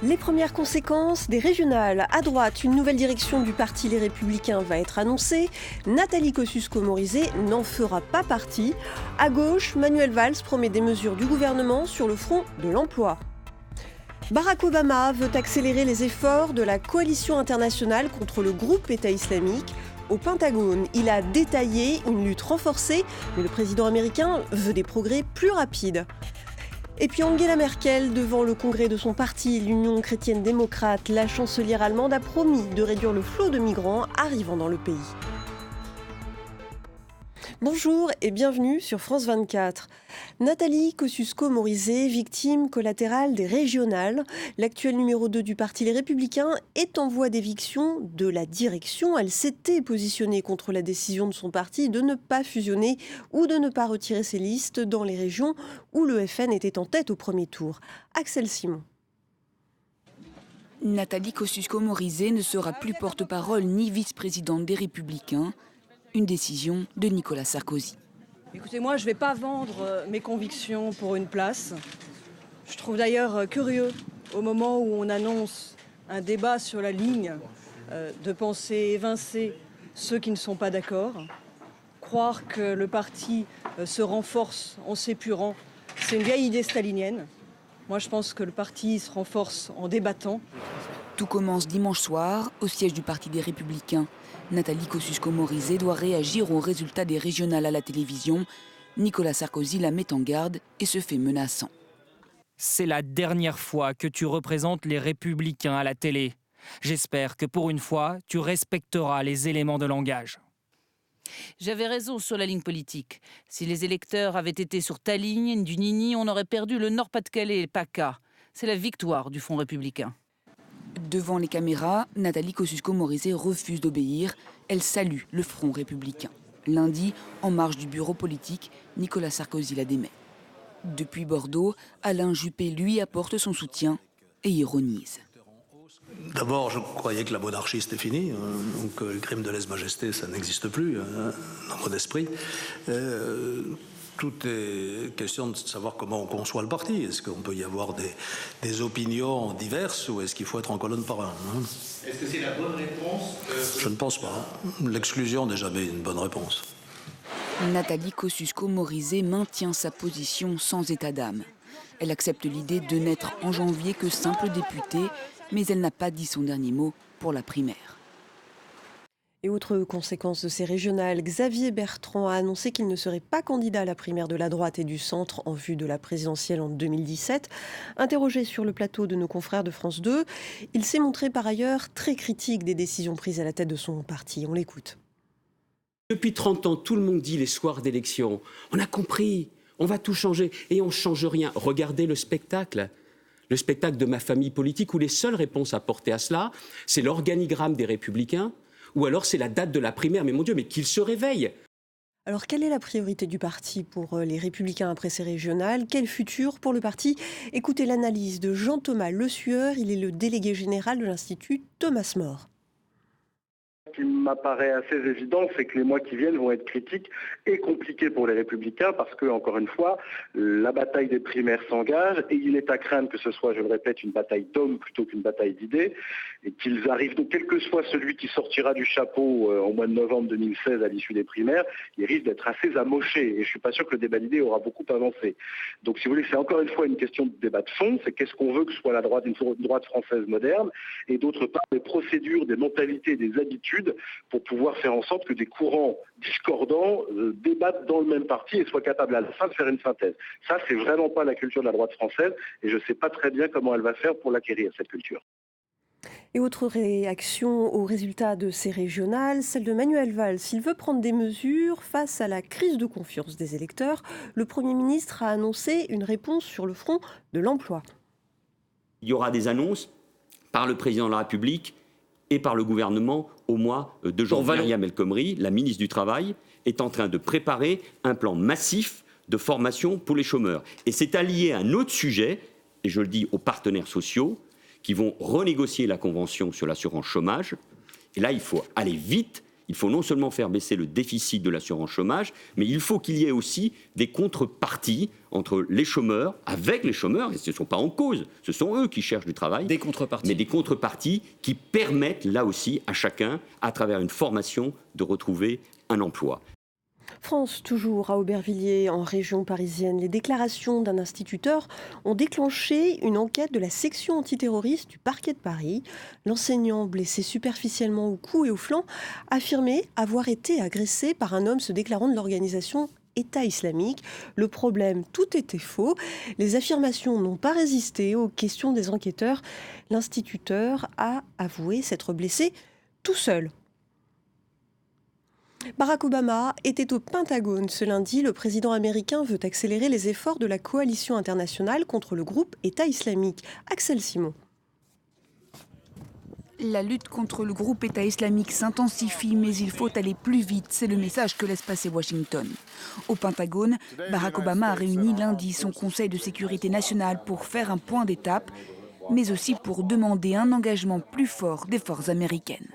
Les premières conséquences des régionales. À droite, une nouvelle direction du parti Les Républicains va être annoncée. Nathalie Kosciusko-Morizet n'en fera pas partie. À gauche, Manuel Valls promet des mesures du gouvernement sur le front de l'emploi. Barack Obama veut accélérer les efforts de la coalition internationale contre le groupe État islamique. Au Pentagone, il a détaillé une lutte renforcée, mais le président américain veut des progrès plus rapides. Et puis Angela Merkel, devant le congrès de son parti, l'Union chrétienne démocrate, la chancelière allemande a promis de réduire le flot de migrants arrivant dans le pays. Bonjour et bienvenue sur France 24. Nathalie Kosciusko-Morizet, victime collatérale des régionales. L'actuelle numéro 2 du parti Les Républicains est en voie d'éviction de la direction. Elle s'était positionnée contre la décision de son parti de ne pas fusionner ou de ne pas retirer ses listes dans les régions où le FN était en tête au premier tour. Axel Simon. Nathalie Kosciusko-Morizet ne sera plus porte-parole ni vice-présidente des Républicains. Une décision de Nicolas Sarkozy. Écoutez, moi, je ne vais pas vendre mes convictions pour une place. Je trouve d'ailleurs curieux, au moment où on annonce un débat sur la ligne, de penser évincer ceux qui ne sont pas d'accord. Croire que le parti se renforce en s'épurant, c'est une vieille idée stalinienne. Moi, je pense que le parti se renforce en débattant. Tout commence dimanche soir, au siège du Parti des Républicains. Nathalie Kosciusko-Morizet doit réagir aux résultats des régionales à la télévision. Nicolas Sarkozy la met en garde et se fait menaçant. C'est la dernière fois que tu représentes les Républicains à la télé. J'espère que pour une fois, tu respecteras les éléments de langage. J'avais raison sur la ligne politique. Si les électeurs avaient été sur ta ligne, du Nini, on aurait perdu le Nord-Pas-de-Calais et le PACA. C'est la victoire du Front républicain. Devant les caméras, Nathalie Kosciusko-Morizet refuse d'obéir. Elle salue le Front républicain. Lundi, en marge du bureau politique, Nicolas Sarkozy la démet. Depuis Bordeaux, Alain Juppé lui apporte son soutien et ironise. D'abord, je croyais que la monarchie c'était fini, donc le crime de lèse-majesté ça n'existe plus dans mon esprit. Tout est question de savoir comment on conçoit le parti. Est-ce qu'on peut y avoir des opinions diverses ou est-ce qu'il faut être en colonne par un Est-ce que c'est la bonne réponse Je ne pense pas. L'exclusion n'est jamais une bonne réponse. Nathalie Kosciusko-Morizet maintient sa position sans état d'âme. Elle accepte l'idée de n'être en janvier que simple députée, mais elle n'a pas dit son dernier mot pour la primaire. Et autre conséquence de ces régionales, Xavier Bertrand a annoncé qu'il ne serait pas candidat à la primaire de la droite et du centre en vue de la présidentielle en 2017. Interrogé sur le plateau de nos confrères de France 2, il s'est montré par ailleurs très critique des décisions prises à la tête de son parti. On l'écoute. Depuis 30 ans, tout le monde dit les soirs d'élection, on a compris, on va tout changer et on ne change rien. Regardez le spectacle de ma famille politique où les seules réponses apportées à cela, c'est l'organigramme des Républicains, ou alors c'est la date de la primaire. Mais mon Dieu, mais qu'ils se réveillent. Alors, quelle est la priorité du parti pour les Républicains après ces régionales ? Quel futur pour le parti ? Écoutez l'analyse de Jean-Thomas Le Sueur, il est le délégué général de l'Institut Thomas More. Ce qui m'apparaît assez évident, c'est que les mois qui viennent vont être critiques et compliqués pour les Républicains parce que, encore une fois, la bataille des primaires s'engage et il est à craindre que ce soit, je le répète, une bataille d'hommes plutôt qu'une bataille d'idées et qu'ils arrivent, donc quel que soit celui qui sortira du chapeau au mois de novembre 2016 à l'issue des primaires, il risque d'être assez amoché et je ne suis pas sûr que le débat d'idées aura beaucoup avancé. Donc, si vous voulez, c'est encore une fois une question de débat de fond, c'est qu'est-ce qu'on veut que soit la droite, une droite française moderne et d'autre part, des procédures, des mentalités, des habitudes pour pouvoir faire en sorte que des courants discordants débattent dans le même parti et soient capables à la fin de faire une synthèse. Ça, c'est vraiment pas la culture de la droite française et je ne sais pas très bien comment elle va faire pour l'acquérir, cette culture. Et autre réaction aux résultats de ces régionales, celle de Manuel Valls. S'il veut prendre des mesures face à la crise de confiance des électeurs, le Premier ministre a annoncé une réponse sur le front de l'emploi. Il y aura des annonces par le président de la République et par le gouvernement au mois de janvier. Myriam El Khomri, la ministre du Travail, est en train de préparer un plan massif de formation pour les chômeurs. Et c'est allié à un autre sujet, et je le dis aux partenaires sociaux, qui vont renégocier la convention sur l'assurance chômage. Et là, il faut aller vite, Il faut non seulement faire baisser le déficit de l'assurance chômage, mais il faut qu'il y ait aussi des contreparties entre les chômeurs, avec les chômeurs, et ce ne sont pas en cause, ce sont eux qui cherchent du travail. Des contreparties. Mais des contreparties qui permettent là aussi à chacun, à travers une formation, de retrouver un emploi. France, toujours à Aubervilliers, en région parisienne. Les déclarations d'un instituteur ont déclenché une enquête de la section antiterroriste du parquet de Paris. L'enseignant, blessé superficiellement au cou et au flanc, affirmait avoir été agressé par un homme se déclarant de l'organisation État islamique. Le problème, tout était faux. Les affirmations n'ont pas résisté aux questions des enquêteurs. L'instituteur a avoué s'être blessé tout seul. Barack Obama était au Pentagone ce lundi. Le président américain veut accélérer les efforts de la coalition internationale contre le groupe État islamique. Axel Simon. La lutte contre le groupe État islamique s'intensifie, mais il faut aller plus vite. C'est le message que laisse passer Washington. Au Pentagone, Barack Obama a réuni lundi son Conseil de sécurité nationale pour faire un point d'étape, mais aussi pour demander un engagement plus fort des forces américaines.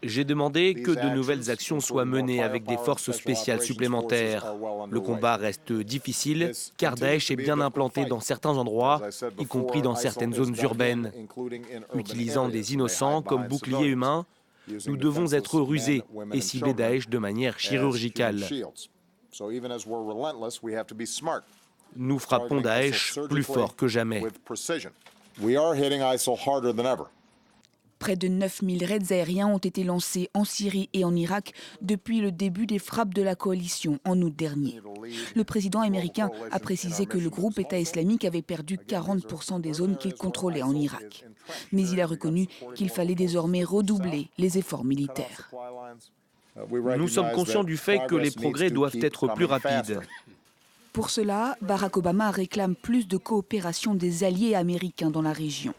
J'ai demandé que de nouvelles actions soient menées avec des forces spéciales supplémentaires. Le combat reste difficile car Daesh est bien implanté dans certains endroits, y compris dans certaines zones urbaines. Utilisant des innocents comme boucliers humains, nous devons être rusés et cibler Daesh de manière chirurgicale. Nous frappons Daesh plus fort que jamais. Près de 9000 raids aériens ont été lancés en Syrie et en Irak depuis le début des frappes de la coalition en août dernier. Le président américain a précisé que le groupe État islamique avait perdu 40% des zones qu'il contrôlait en Irak. Mais il a reconnu qu'il fallait désormais redoubler les efforts militaires. Nous sommes conscients du fait que les progrès doivent être plus rapides. Pour cela, Barack Obama réclame plus de coopération des alliés américains dans la région.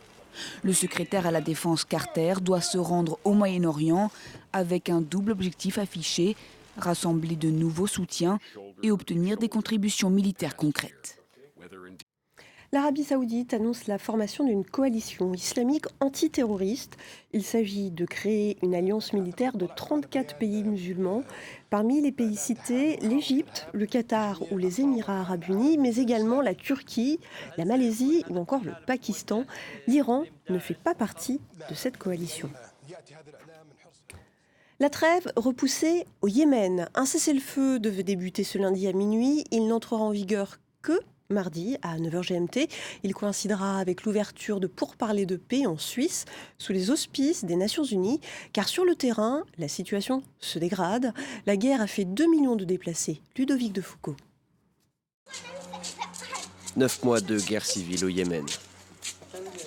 Le secrétaire à la Défense Carter doit se rendre au Moyen-Orient avec un double objectif affiché, rassembler de nouveaux soutiens et obtenir des contributions militaires concrètes. L'Arabie saoudite annonce la formation d'une coalition islamique antiterroriste. Il s'agit de créer une alliance militaire de 34 pays musulmans. Parmi les pays cités, l'Égypte, le Qatar ou les Émirats arabes unis, mais également la Turquie, la Malaisie ou encore le Pakistan. L'Iran ne fait pas partie de cette coalition. La trêve repoussée au Yémen. Un cessez-le-feu devait débuter ce lundi à minuit. Il n'entrera en vigueur que mardi à 9h GMT. Il coïncidera avec l'ouverture de pourparlers de paix en Suisse sous les auspices des Nations Unies. Car sur le terrain, la situation se dégrade. La guerre a fait 2 millions de déplacés. Ludovic de Foucault. 9 mois de guerre civile au Yémen.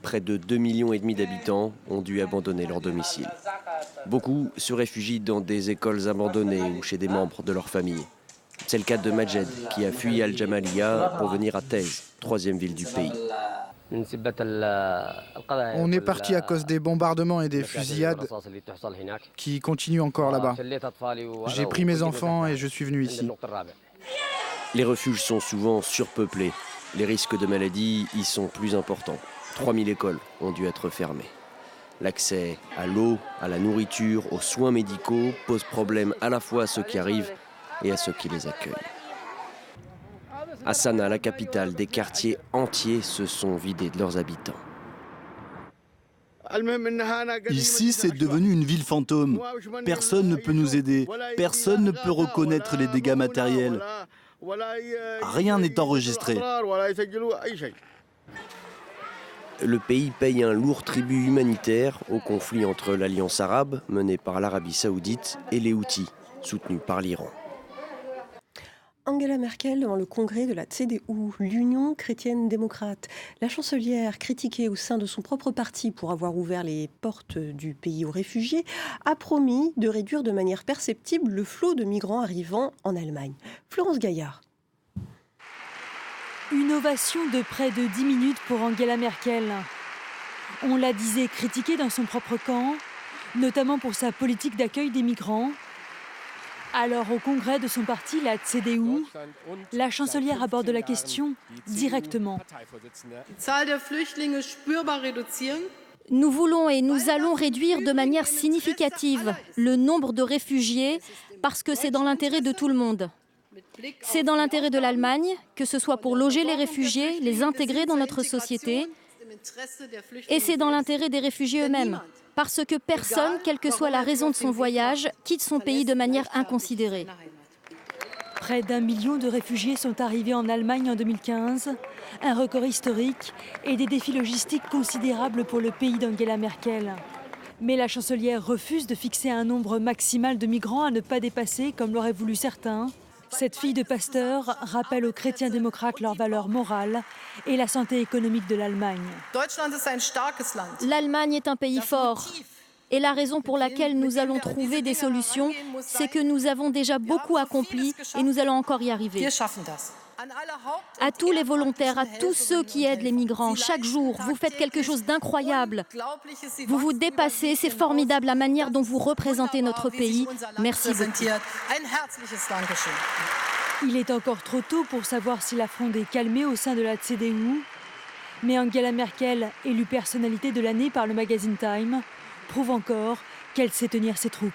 Près de 2,5 millions d'habitants ont dû abandonner leur domicile. Beaucoup se réfugient dans des écoles abandonnées ou chez des membres de leur famille. C'est le cas de Majed, qui a fui Al-Jamaliya pour venir à Thèse, 3e ville du pays. On est parti à cause des bombardements et des fusillades qui continuent encore là-bas. J'ai pris mes enfants et je suis venu ici. Les refuges sont souvent surpeuplés. Les risques de maladie y sont plus importants. 3000 écoles ont dû être fermées. L'accès à l'eau, à la nourriture, aux soins médicaux pose problème à la fois à ceux qui arrivent et à ceux qui les accueillent. À Sanaa, la capitale, des quartiers entiers se sont vidés de leurs habitants. Ici, c'est devenu une ville fantôme. Personne ne peut nous aider. Personne ne peut reconnaître les dégâts matériels. Rien n'est enregistré. Le pays paye un lourd tribut humanitaire au conflit entre l'Alliance arabe, menée par l'Arabie saoudite, et les Houthis, soutenus par l'Iran. Angela Merkel devant le congrès de la CDU, l'Union chrétienne démocrate. La chancelière, critiquée au sein de son propre parti pour avoir ouvert les portes du pays aux réfugiés, a promis de réduire de manière perceptible le flot de migrants arrivant en Allemagne. Florence Gaillard. Une ovation de près de 10 minutes pour Angela Merkel. On la disait critiquée dans son propre camp, notamment pour sa politique d'accueil des migrants. Alors, au congrès de son parti, la CDU, la chancelière aborde la question directement. Nous voulons et nous allons réduire de manière significative le nombre de réfugiés parce que c'est dans l'intérêt de tout le monde. C'est dans l'intérêt de l'Allemagne, que ce soit pour loger les réfugiés, les intégrer dans notre société, et c'est dans l'intérêt des réfugiés eux-mêmes, parce que personne, quelle que soit la raison de son voyage, quitte son pays de manière inconsidérée. Près d'1 million de réfugiés sont arrivés en Allemagne en 2015, un record historique et des défis logistiques considérables pour le pays d'Angela Merkel. Mais la chancelière refuse de fixer un nombre maximal de migrants à ne pas dépasser, comme l'auraient voulu certains. Cette fille de pasteur rappelle aux chrétiens démocrates leurs valeurs morales et la santé économique de l'Allemagne. L'Allemagne est un pays fort. Et la raison pour laquelle nous allons trouver des solutions, c'est que nous avons déjà beaucoup accompli et nous allons encore y arriver. À tous les volontaires, à tous ceux qui aident les migrants, chaque jour, vous faites quelque chose d'incroyable. Vous vous dépassez, c'est formidable la manière dont vous représentez notre pays. Merci beaucoup. Il est encore trop tôt pour savoir si la fronde est calmée au sein de la CDU. Mais Angela Merkel, élue personnalité de l'année par le magazine Time, prouve encore qu'elle sait tenir ses troupes.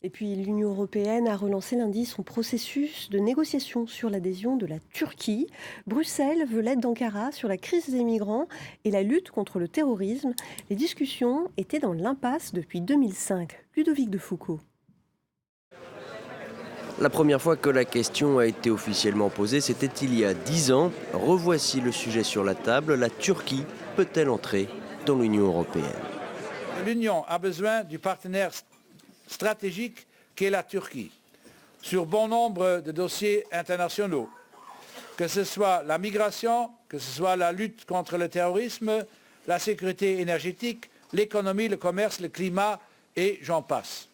Et puis l'Union européenne a relancé lundi son processus de négociation sur l'adhésion de la Turquie. Bruxelles veut l'aide d'Ankara sur la crise des migrants et la lutte contre le terrorisme. Les discussions étaient dans l'impasse depuis 2005. Ludovic de Foucault. La première fois que la question a été officiellement posée, c'était il y a 10 ans. Revoici le sujet sur la table. La Turquie peut-elle entrer dans l'Union européenne ? L'Union a besoin du partenaire stratégique qu'est la Turquie, sur bon nombre de dossiers internationaux, que ce soit la migration, que ce soit la lutte contre le terrorisme, la sécurité énergétique, l'économie, le commerce, le climat et j'en passe.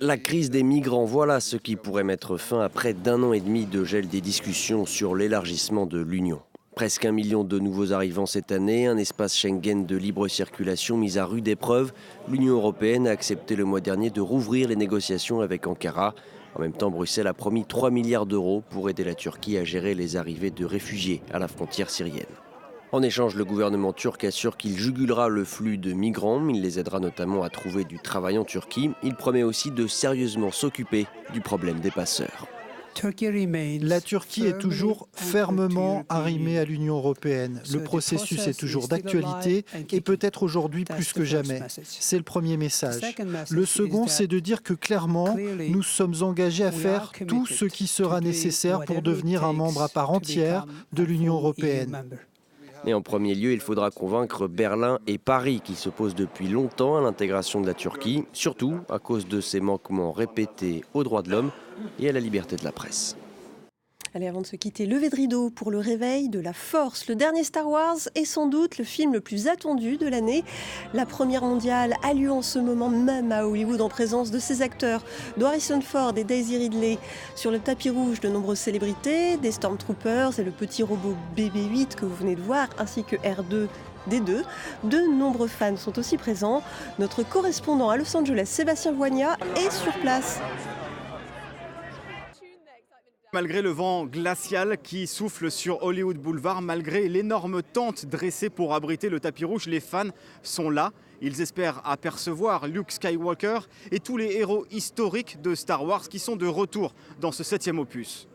La crise des migrants, voilà ce qui pourrait mettre fin à près d'1 an et demi de gel des discussions sur l'élargissement de l'Union. Presque 1 million de nouveaux arrivants cette année, un espace Schengen de libre circulation mis à rude épreuve. L'Union européenne a accepté le mois dernier de rouvrir les négociations avec Ankara. En même temps, Bruxelles a promis 3 milliards d'euros pour aider la Turquie à gérer les arrivées de réfugiés à la frontière syrienne. En échange, le gouvernement turc assure qu'il jugulera le flux de migrants. Il les aidera notamment à trouver du travail en Turquie. Il promet aussi de sérieusement s'occuper du problème des passeurs. La Turquie est toujours fermement arrimée à l'Union européenne. Le processus est toujours d'actualité et peut-être aujourd'hui plus que jamais. C'est le premier message. Le second, c'est de dire que clairement, nous sommes engagés à faire tout ce qui sera nécessaire pour devenir un membre à part entière de l'Union européenne. Et en premier lieu, il faudra convaincre Berlin et Paris qui s'opposent depuis longtemps à l'intégration de la Turquie, surtout à cause de ses manquements répétés aux droits de l'homme et à la liberté de la presse. Allez, avant de se quitter, lever de rideau pour le réveil de la Force. Le dernier Star Wars est sans doute le film le plus attendu de l'année. La première mondiale a lieu en ce moment même à Hollywood en présence de ses acteurs, de Harrison Ford et Daisy Ridley. Sur le tapis rouge, de nombreuses célébrités, des Stormtroopers et le petit robot BB-8 que vous venez de voir, ainsi que R2-D2. De nombreux fans sont aussi présents. Notre correspondant à Los Angeles, Sébastien Voignat, est sur place. Malgré le vent glacial qui souffle sur Hollywood Boulevard, malgré l'énorme tente dressée pour abriter le tapis rouge, les fans sont là. Ils espèrent apercevoir Luke Skywalker et tous les héros historiques de Star Wars qui sont de retour dans ce 7e opus.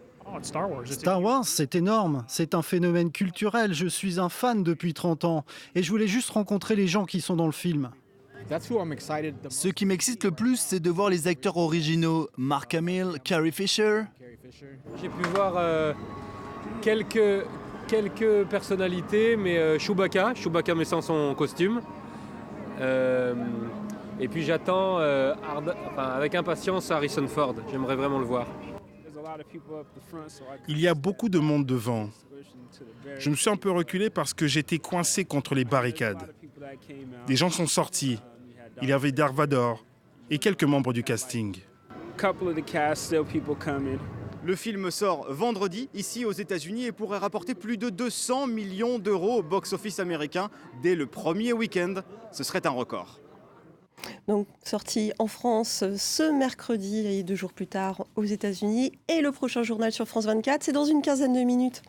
Star Wars, c'est énorme. C'est un phénomène culturel. Je suis un fan depuis 30 ans et je voulais juste rencontrer les gens qui sont dans le film. Ce qui m'excite le plus, c'est de voir les acteurs originaux, Mark Hamill, Carrie Fisher. J'ai pu voir quelques personnalités, mais Chewbacca mais sans son costume. Et puis j'attends avec impatience Harrison Ford. J'aimerais vraiment le voir. Il y a beaucoup de monde devant. Je me suis un peu reculé parce que j'étais coincé contre les barricades. Des gens sont sortis. Il y avait Darth Vader et quelques membres du casting. Le film sort vendredi ici aux États-Unis et pourrait rapporter plus de 200 millions d'euros au box-office américain dès le premier week-end. Ce serait un record. Donc sorti en France ce mercredi et 2 jours plus tard aux États-Unis. Et le prochain journal sur France 24, c'est dans une quinzaine de minutes.